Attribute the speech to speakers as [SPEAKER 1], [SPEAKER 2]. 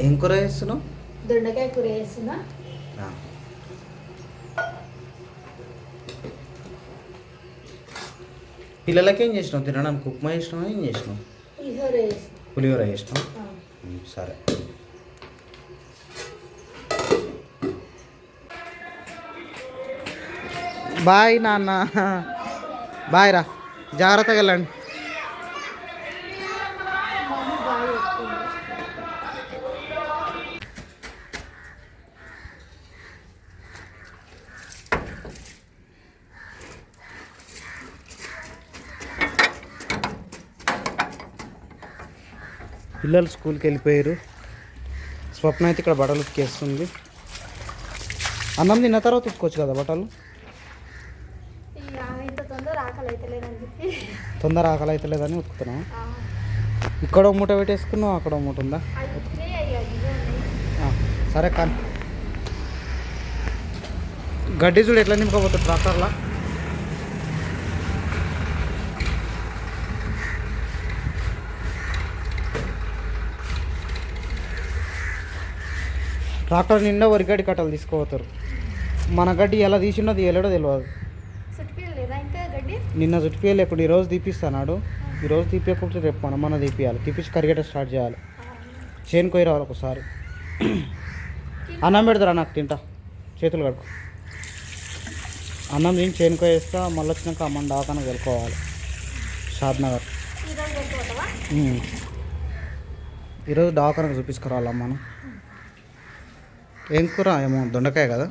[SPEAKER 1] ఏం కూర చేస్తున్నావు?
[SPEAKER 2] దొండకాయ కూర చేస్తున్నా.
[SPEAKER 1] పిల్లలకి ఏం చేసినావు? తినడానికి ఉప్మా చేసినావా? ఏం చేసినావు? పులిహోర చేసినావు. సరే. బాయ్ నాన్న. బాయ్ రా, జాగ్రత్తగా వెళ్ళండి. పిల్లలు స్కూల్కి వెళ్ళిపోయారు. స్వప్న అయితే ఇక్కడ బట్టలు ఉతికేస్తుంది. అన్నం తిన్న తర్వాత ఉతుకోవచ్చు కదా బట్టలు. తొందర ఆకలి అయితే లేదని ఉతుకుతున్నావు. ఇక్కడ ఒక మూట పెట్టేసుకున్నావు, అక్కడ ఒక మూట ఉందా? సరే కానీ గడ్డి చూడు ఎట్లా నింపుకోపోతుంది ట్రాక్టర్లా. ట్రాక్టర్ నిండా వరిగడ్డి కట్టలు తీసుకుపోతారు. మన గడ్డి ఎలా తీసిన్నది ఎలాడో తెలియదు. నిన్న చుట్టిపోయాలి. ఇప్పుడు ఈరోజు తీపిస్తాడు. ఈరోజు తీపియకపోతే రేపు మన తీపియాలి. తీపించి కరిగేట స్టార్ట్ చేయాలి. చేను కొయ్యి రావాలి ఒకసారి. అన్నం పెడతారా నాకు? తింటా, చేతులు కడుకు. అన్నం తిని చేను కొయ్యేస్తా. మళ్ళీ వచ్చినాక అమ్మని దాకానికి వెళ్ళుకోవాలి షాద్నగర్. ఈరోజు దాకానికి చూపించుకురావాలి అమ్మను. ఏం కూర? ఏమో దొండకాయ కదా.